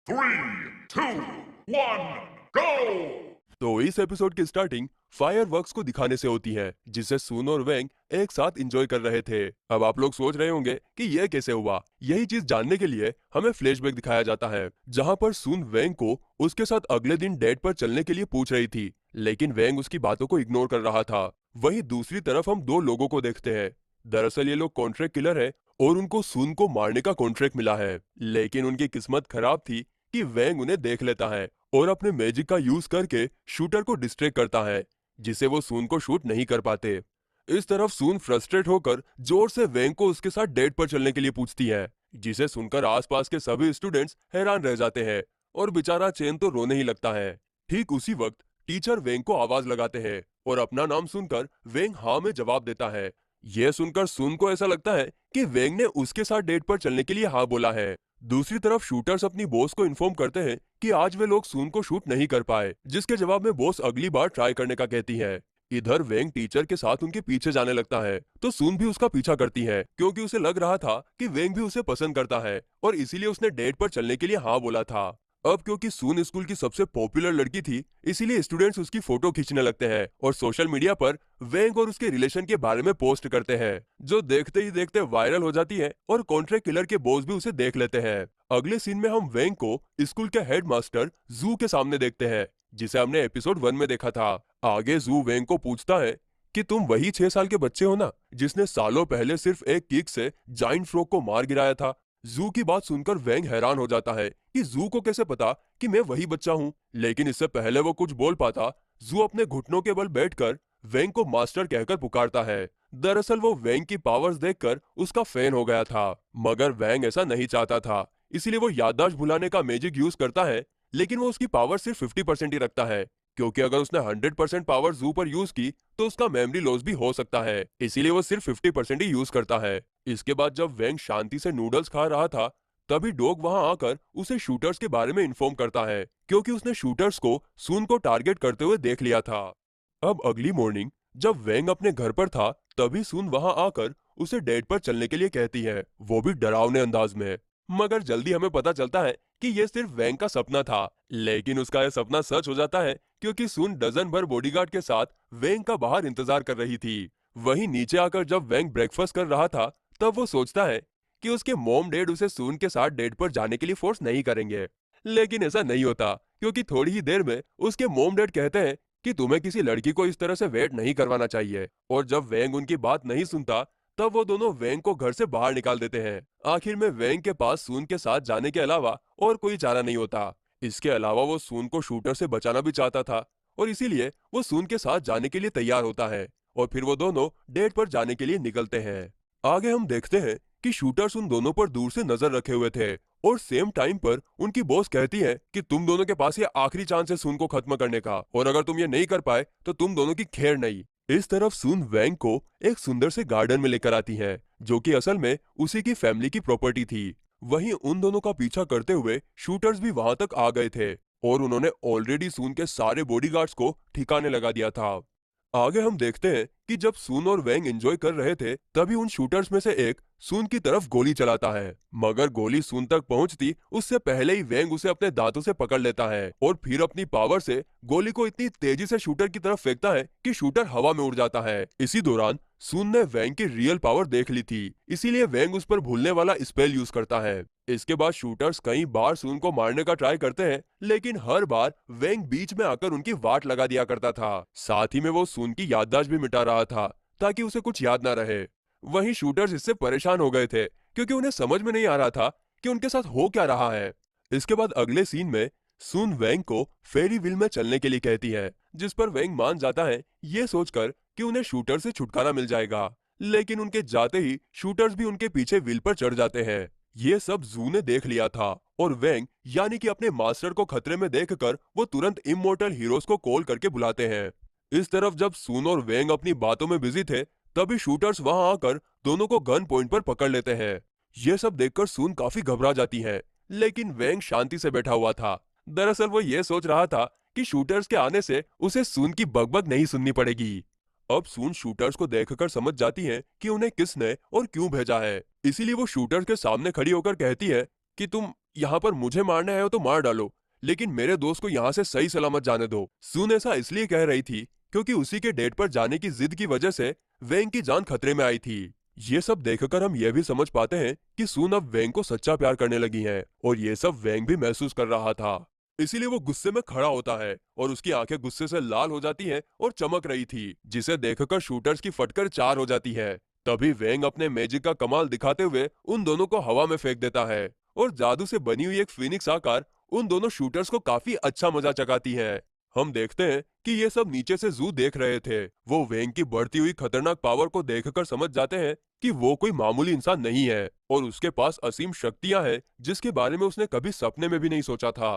3, 2, 1, go! तो इस episode की स्टार्टिंग फायरवर्क्स को दिखाने से होती है, जिसे सुन और वेंग एक साथ एंजॉय कर रहे थे। अब आप लोग सोच रहे होंगे कि यह कैसे हुआ। यही चीज जानने के लिए हमें फ्लैशबैक दिखाया जाता है, जहां पर सुन वेंग को उसके साथ अगले दिन डेट पर चलने के लिए पूछ रही थी, लेकिन वेंग उसकी बातों को इग्नोर कर रहा था। वहीं दूसरी तरफ हम दो लोगों को देखते हैं। दरअसल ये लोग कॉन्ट्रैक्ट किलर है और उनको सुन को मारने का कॉन्ट्रैक्ट मिला है, लेकिन उनकी किस्मत खराब थी कि वेंग उन्हें देख लेता है और अपने मैजिक का यूज करके शूटर को डिस्ट्रैक्ट करता है, जिसे वो सून को शूट नहीं कर पाते। इस तरफ सून फ्रस्ट्रेट होकर जोर से वेंग को उसके साथ डेट पर चलने के लिए पूछती है, जिसे सुनकर आसपास के सभी स्टूडेंट्स हैरान रह जाते हैं और बेचारा चेन तो रोने ही लगता है। ठीक उसी वक्त टीचर वेंग को आवाज लगाते हैं और अपना नाम सुनकर वेंग हाँ में जवाब देता है। यह सुनकर सुन को ऐसा लगता है कि वेंग ने उसके साथ डेट पर चलने के लिए हाँ बोला है। दूसरी तरफ शूटर्स अपनी बॉस को इन्फॉर्म करते हैं कि आज वे लोग सून को शूट नहीं कर पाए, जिसके जवाब में बॉस अगली बार ट्राई करने का कहती है। इधर वेंग टीचर के साथ उनके पीछे जाने लगता है, तो सून भी उसका पीछा करती है, क्योंकि उसे लग रहा था कि वेंग भी उसे पसंद करता है और इसीलिए उसने डेट पर चलने के लिए हाँ बोला था। अब क्योंकि सून स्कूल की सबसे पॉपुलर लड़की थी, इसीलिए स्टूडेंट्स उसकी फोटो खींचने लगते हैं और सोशल मीडिया पर वेंग और उसके रिलेशन के बारे में पोस्ट करते हैं, जो देखते ही देखते वायरल हो जाती है और कॉन्ट्रैक्ट किलर के बॉस भी उसे देख लेते हैं। अगले सीन में हम वेंग को स्कूल के हेडमास्टर जू के सामने देखते हैं, जिसे हमने एपिसोड 1 में देखा था। आगे जू वेंग को पूछता है कि तुम वही 6 साल के बच्चे हो ना, जिसने सालों पहले सिर्फ एक किक से जाइंट फ्रॉग को मार गिराया था। जू की बात सुनकर वेंग हैरान हो जाता है कि जू को कैसे पता कि मैं वही बच्चा हूँ, लेकिन इससे पहले वो कुछ बोल पाता, जू अपने घुटनों के बल बैठकर वेंग को मास्टर कहकर पुकारता है। दरअसल वो वेंग की पावर्स देखकर उसका फैन हो गया था, मगर वेंग ऐसा नहीं चाहता था, इसीलिए वो याददाश्त भुलाने का मैजिक यूज करता है, लेकिन वो उसकी पावर सिर्फ 50% ही रखता है, क्योंकि अगर उसने 100% पावर जू पर यूज की तो उसका मेमोरी लॉस भी हो सकता है, इसीलिए वो सिर्फ 50% ही यूज करता है। इसके बाद जब वेंग शांति से नूडल्स खा रहा था, तभी डॉग वहां आकर उसे शूटर्स के बारे में इन्फॉर्म करता है, क्योंकि उसने शूटर्स को सून को टारगेट करते हुए देख लिया था। अब अगली मॉर्निंग जब वेंग अपने घर पर था, तभी सून वहां आकर उसे डेट पर चलने के लिए कहती है, वो भी डरावने अंदाज में। मगर जल्दी हमें पता चलता है कि यह सिर्फ वेंग का सपना था, लेकिन उसका यह सपना सच हो जाता है, क्योंकि सून डजन भर बॉडीगार्ड के साथ वेंग का बाहर इंतजार कर रही थी। वहीं नीचे आकर जब वेंग ब्रेकफास्ट कर रहा था, तब वो सोचता है कि उसके मॉम डैड उसे सून के साथ डेट पर जाने के लिए फोर्स नहीं करेंगे, लेकिन ऐसा नहीं होता, क्योंकि थोड़ी ही देर में उसके मॉम डैड कहते हैं कि तुम्हें किसी लड़की को इस तरह से वेट नहीं करवाना चाहिए। और जब वेंग उनकी बात नहीं सुनता, तब वो दोनों वेंग को घर से बाहर निकाल देते हैं। आखिर में वेंग के पास सून के साथ जाने के अलावा और कोई चारा नहीं होता। इसके अलावा वो सून को शूटर से बचाना भी चाहता था, और इसीलिए वो सून के साथ जाने के लिए तैयार होता है और फिर वो दोनों डेट पर जाने के लिए निकलते हैं। आगे हम देखते हैं कि शूटर्स उन दोनों पर दूर से नजर रखे हुए थे और सेम टाइम पर उनकी बॉस कहती है कि तुम दोनों के पास ये आखिरी चांस है सून को खत्म करने का, और अगर तुम ये नहीं कर पाए तो तुम दोनों की खैर नहीं। इस तरफ सून वेंग को एक सुंदर से गार्डन में लेकर आती है, जो कि असल में उसी की फैमिली की प्रॉपर्टी थी। वहीं उन दोनों का पीछा करते हुए शूटर्स भी वहां तक आ गए थे और उन्होंने ऑलरेडी सून के सारे बॉडीगार्ड्स को ठिकाने लगा दिया था। आगे हम देखते हैं कि जब सून और वेंग एंजॉय कर रहे थे, तभी उन शूटर्स में से एक सून की तरफ गोली चलाता है, मगर गोली सून तक पहुंचती उससे पहले ही वेंग उसे अपने दांतों से पकड़ लेता है और फिर अपनी पावर से गोली को इतनी तेजी से शूटर की तरफ फेंकता है कि शूटर हवा में उड़ जाता है। इसी दौरान सून ने वेंग की रियल पावर देख ली थी, इसीलिए वेंग उस पर भूलने वाला स्पेल यूज करता है। इसके बाद शूटर्स कई बार सून को मारने का ट्राई करते हैं, लेकिन हर बार वेंग बीच में आकर उनकी वाट लगा दिया करता था। साथ ही में वो सून की याददाश्त भी मिटा रहा था, ताकि उसे कुछ याद ना रहे। वहीं शूटर्स इससे परेशान हो गए थे, क्योंकि उन्हें समझ में नहीं आ रहा था कि उनके साथ हो क्या रहा है। इसके बाद अगले सीन में सुन वेंग को फेरी व्हील में चलने के लिए कहती है, जिस पर वेंग मान जाता है, ये सोचकर कि उन्हें शूटर से छुटकारा मिल जाएगा। लेकिन उनके जाते ही शूटर्स भी उनके पीछे व्हील पर चढ़ जाते हैं। ये सब जू ने देख लिया था और वेंग यानी कि अपने मास्टर को खतरे में देखकर वो तुरंत इमोर्टल हीरोज को कॉल करके बुलाते हैं। इस तरफ जब सून और वेंग अपनी बातों में बिजी थे, तभी शूटर्स वहां आकर दोनों को गन पॉइंट पर पकड़ लेते हैं। ये सब देखकर सून काफी घबरा जाती है, लेकिन वेंग शांति से बैठा हुआ था। दरअसल वो ये सोच रहा था कि शूटर्स के आने से उसे सून की बकबक नहीं सुननी पड़ेगी। अब सून शूटर्स को देखकर समझ जाती है कि उन्हें किसने और क्यों भेजा है, इसीलिए वो शूटर्स के सामने खड़ी होकर कहती है कि तुम यहाँ पर मुझे मारने आए हो तो मार डालो, लेकिन मेरे दोस्त को यहाँ से सही सलामत जाने दो। सून ऐसा इसलिए कह रही थी क्योंकि उसी के डेट पर जाने की जिद की वजह से वेंग की जान खतरे में आई थी। ये सब देखकर हम ये भी समझ पाते हैं कि सून अब वेंग को सच्चा प्यार करने लगी है और ये सब वेंग भी महसूस कर रहा था। इसीलिए वो गुस्से में खड़ा होता है और उसकी आंखें गुस्से से लाल हो जाती हैं और चमक रही थी, जिसे देखकर शूटर्स की फटकर 4 हो जाती है। तभी वेंग अपने मैजिक का कमाल दिखाते हुए उन दोनों को हवा में फेंक देता है और जादू से बनी हुई एक फीनिक्स आकार उन दोनों शूटर्स को काफी अच्छा मजा चकाती है। हम देखते हैं कि ये सब नीचे से जू देख रहे थे। वो वेंग की बढ़ती हुई खतरनाक पावर को देखकर समझ जाते हैं कि वो कोई मामूली इंसान नहीं है और उसके पास असीम शक्तियां हैं जिसके बारे में उसने कभी सपने में भी नहीं सोचा था।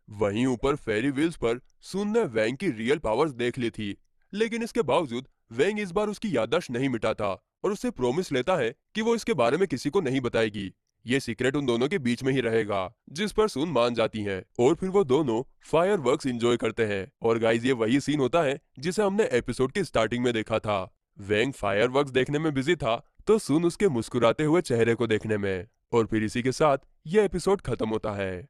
वहीं ऊपर फेरी व्हील्स पर सुन ने वैंग की रियल पावर्स देख ली थी, लेकिन इसके बावजूद वैंग इस बार उसकी याददाश्त नहीं मिटाता और उससे प्रॉमिस लेता है कि वो इसके बारे में किसी को नहीं बताएगी। ये सीक्रेट उन दोनों के बीच में ही रहेगा, जिस पर सुन मान जाती हैं और फिर वो दोनों फायर वर्क्स इंजॉय करते हैं। और गाइस, ये वही सीन होता है जिसे हमने एपिसोड की स्टार्टिंग में देखा था। वैंग फायर वर्क्स देखने में बिजी था तो सुन उसके मुस्कुराते हुए चेहरे को देखने में। और फिर इसी के साथ ये एपिसोड खत्म होता है।